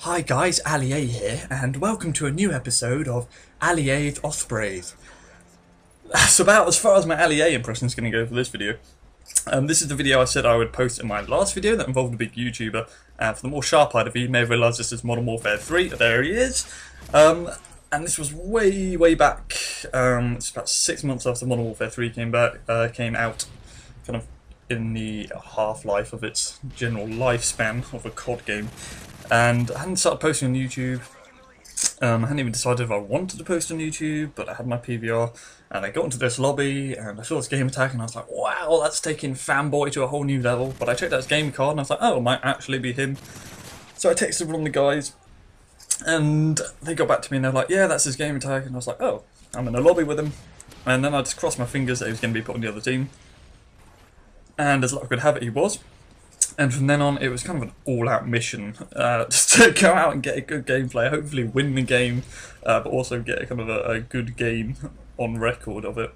Hi guys, Ali A here, and welcome to a new episode of Ali A Ospreys. That's about as far as my Ali A impression is going to go for this video. This is the video I said I would post in my last video that involved a big YouTuber, and for the more sharp-eyed of you, you may have realised this is Modern Warfare 3, there he is. And this was way back, it's about 6 months after Modern Warfare 3 came out, kind of in the half-life of its general lifespan of a COD game. And I hadn't started posting on YouTube. I hadn't even decided if I wanted to post on YouTube, but I had my PVR, and I got into this lobby, and I saw this game attack, and I was like, wow, that's taking Fanboy to a whole new level. But I checked out his game card, and I was like, oh, it might actually be him. So I texted one of the guys, and they got back to me, and they're like, yeah, that's his game tag. And I was like, oh, I'm in a lobby with him. And then I just crossed my fingers that he was going to be put on the other team. And as luck would have it, he was. And from then on, it was kind of an all-out mission, just to go out and get a good gameplay, hopefully win the game, but also get a kind of a good game on record of it.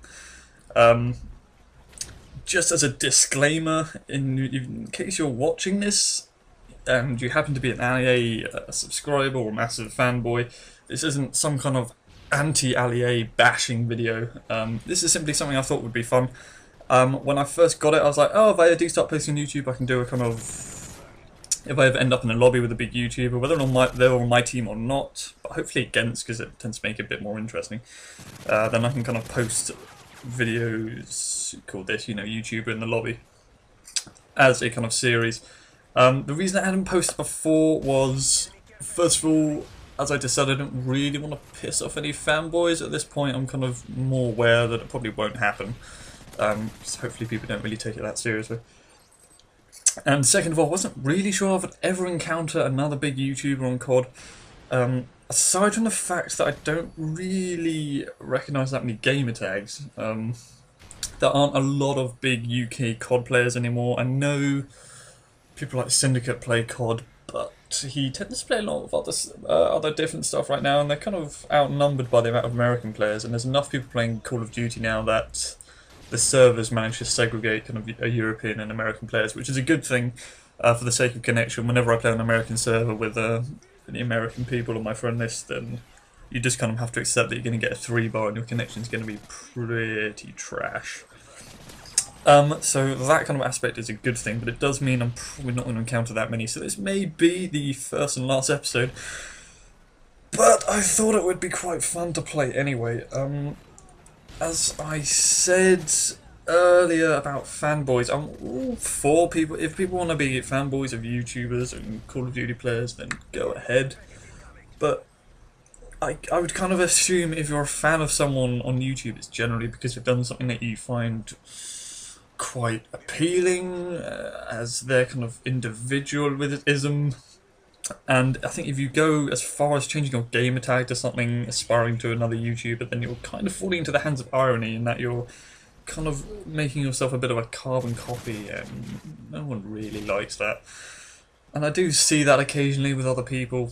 Just as a disclaimer, in case you're watching this, and you happen to be an Ali A subscriber or massive fanboy, this isn't some kind of anti-Ali A bashing video. This is simply something I thought would be fun. When I first got it, I was like, oh, if I do start posting on YouTube, I can do a kind of... If I ever end up in a lobby with a big YouTuber, whether they're on my team or not, but hopefully against, because it tends to make it a bit more interesting, then I can kind of post videos called this, YouTuber in the lobby, as a kind of series. The reason I hadn't posted before was, first of all, as I decided, I don't really want to piss off any fanboys at this point. I'm kind of more aware that it probably won't happen. So hopefully people don't really take it that seriously. And second of all, I wasn't really sure if I'd ever encounter another big YouTuber on COD. Aside from the fact that I don't really recognise that many gamer tags, there aren't a lot of big UK COD players anymore. I know people like Syndicate play COD, but he tends to play a lot of other different stuff right now, and they're kind of outnumbered by the amount of American players, and there's enough people playing Call of Duty now that the servers manage to segregate kind of European and American players, which is a good thing for the sake of connection. Whenever I play on an American server with the American people on my friend list, then you just kind of have to accept that you're going to get a 3-bar and your connection's going to be pretty trash. So that kind of aspect is a good thing, but it does mean I'm probably not going to encounter that many, so this may be the first and last episode. But I thought it would be quite fun to play anyway. As I said earlier about fanboys, I'm all for people. If people want to be fanboys of YouTubers and Call of Duty players, then go ahead. But I would kind of assume if you're a fan of someone on YouTube, it's generally because they've done something that you find quite appealing, as their kind of individualism. And I think if you go as far as changing your gamer tag to something aspiring to another YouTuber, then you're kind of falling into the hands of irony in that you're kind of making yourself a bit of a carbon copy, and no one really likes that. And I do see that occasionally with other people,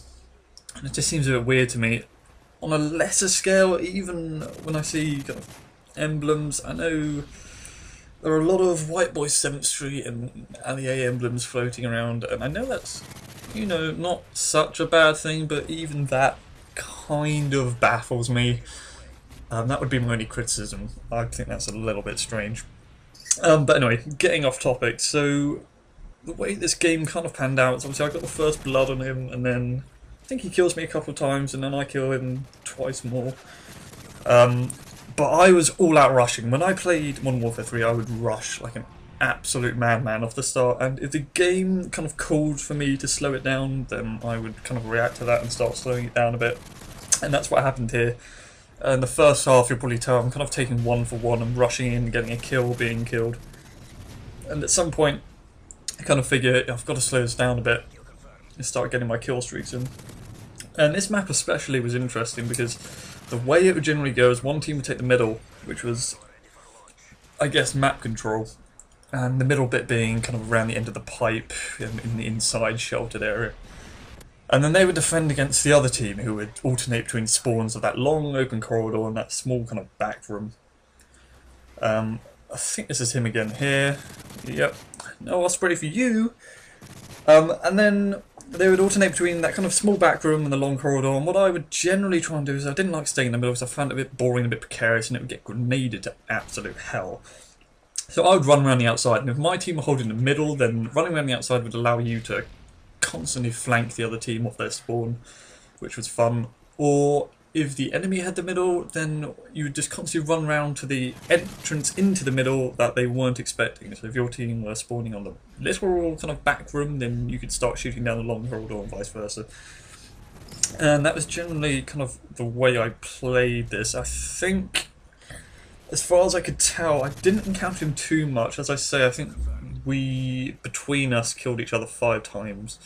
and it just seems a bit weird to me. On a lesser scale, even when I see kind of emblems, I know there are a lot of White Boy 7th Street and Ali A emblems floating around, and I know that's, not such a bad thing, but even that kind of baffles me. That would be my only criticism. I think that's a little bit strange. But anyway, getting off topic, so the way this game kind of panned out is obviously I got the first blood on him, and then I think he kills me a couple of times, and then I kill him twice more. But I was all out rushing. When I played Modern Warfare 3, I would rush like an absolute madman off the start, and if the game kind of called for me to slow it down, then I would kind of react to that and start slowing it down a bit. And that's what happened here. In the first half, you'll probably tell I'm kind of taking one for one and rushing in, getting a kill, being killed. And at some point, I kind of figure I've got to slow this down a bit and start getting my kill streaks in. And this map especially was interesting because the way it would generally go is one team would take the middle, which was, I guess, map control, and the middle bit being kind of around the end of the pipe in the inside sheltered area. And then they would defend against the other team, who would alternate between spawns of that long open corridor and that small kind of back room. I think this is him again here. Yep. No Osprey for you. And then they would alternate between that kind of small back room and the long corridor, and what I would generally try and do is I didn't like staying in the middle because I found it a bit boring, a bit precarious, and it would get grenaded to absolute hell. So I would run around the outside, and if my team were holding the middle, then running around the outside would allow you to constantly flank the other team off their spawn, which was fun. Or if the enemy had the middle, then you would just constantly run around to the entrance into the middle that they weren't expecting. So if your team were spawning on the literal kind of back room, then you could start shooting down the long corridor and vice versa. And that was generally kind of the way I played this. I think, as far as I could tell, I didn't encounter him too much. As I say, I think we, between us, killed each other 5 times.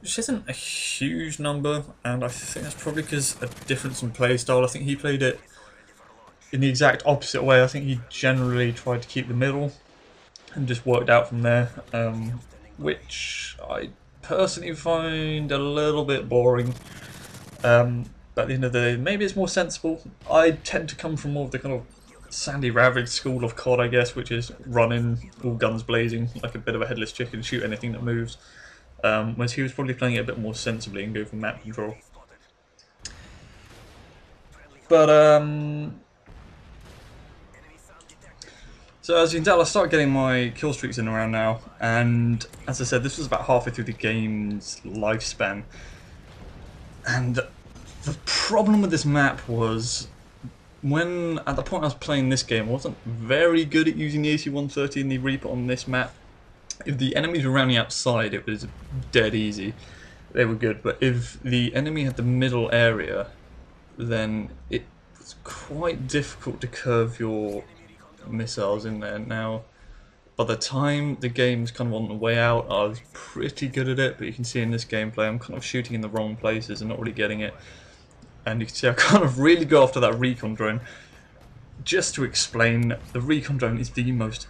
Which isn't a huge number, and I think that's probably because a difference in playstyle. I think he played it in the exact opposite way. I think he generally tried to keep the middle and just worked out from there, which I personally find a little bit boring. But at the end of the day, maybe it's more sensible. I tend to come from more of the kind of Sandy Ravage school of COD, I guess, which is running, all guns blazing, like a bit of a headless chicken, shoot anything that moves. Whereas he was probably playing it a bit more sensibly and go for map control. But, so as you can tell, I start getting my kill streaks in around now, and as I said, this was about halfway through the game's lifespan. And the problem with this map was, when, at the point I was playing this game, I wasn't very good at using the AC-130 and the Reaper on this map. If the enemies were around the outside, it was dead easy. They were good, but if the enemy had the middle area, then it was quite difficult to curve your missiles in there. Now, by the time the game's kind of on the way out, I was pretty good at it, but you can see in this gameplay I'm kind of shooting in the wrong places and not really getting it. And you can see I kind of really go after that recon drone. Just to explain, the recon drone is the most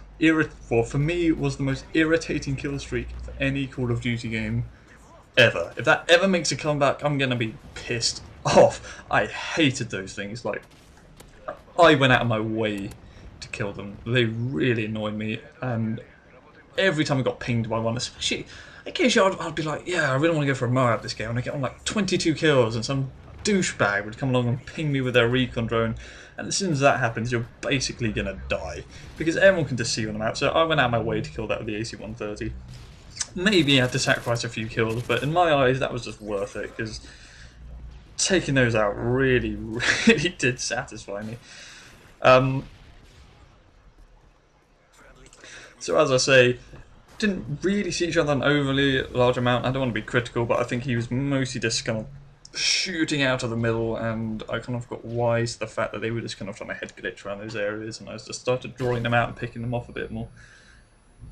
for me, it was the most irritating kill streak for any Call of Duty game ever. If that ever makes a comeback, I'm gonna be pissed off. I hated those things. Like, I went out of my way to kill them. They really annoyed me, and every time I got pinged by one, especially occasionally I'd be like, yeah, I really want to go for a Moab this game, and I get on like 22 kills, and some douchebag would come along and ping me with their recon drone, and as soon as that happens, you're basically gonna die because everyone can just see you on the map. So I went out of my way to kill that with the AC-130. Maybe I had to sacrifice a few kills, but in my eyes, that was just worth it because taking those out really, really did satisfy me. So as I say, didn't really see each other an overly large amount. I don't want to be critical, but I think he was mostly just kind of shooting out of the middle, and I kind of got wise to the fact that they were just kind of trying to head glitch around those areas, and I just started drawing them out and picking them off a bit more.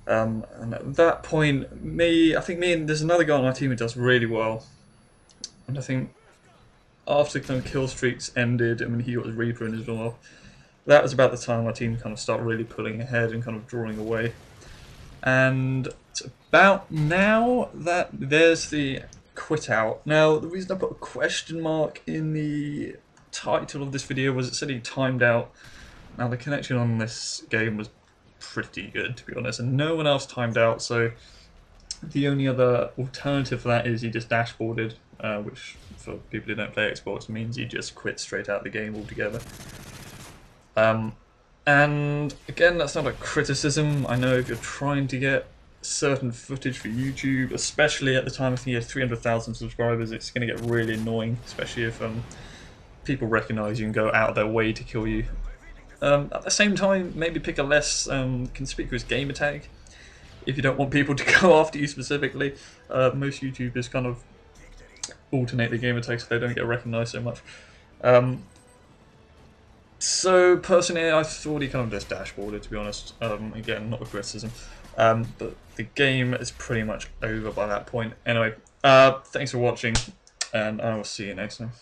And at that point, I think me and there's another guy on our team who does really well, and I think after the kind of kill streaks ended, I mean he got his Reaper in as well, that was about the time our team kind of started really pulling ahead and kind of drawing away. And it's about now that there's the quit out. Now, the reason I put a question mark in the title of this video was it said he timed out. Now, the connection on this game was pretty good, to be honest, and no one else timed out, so the only other alternative for that is he just dashboarded, which for people who don't play Xbox means he just quit straight out the game altogether. And again, that's not a criticism. I know if you're trying to get certain footage for YouTube, especially at the time I think you have 300,000 subscribers, it's going to get really annoying, especially if people recognise you and go out of their way to kill you. At the same time, maybe pick a less conspicuous gamer tag if you don't want people to go after you specifically. Most YouTubers kind of alternate the gamer tags so they don't get recognised so much. So personally, I thought he kind of just dashboarded, to be honest. Again, not a criticism. But the game is pretty much over by that point. Anyway, thanks for watching, and I will see you next time.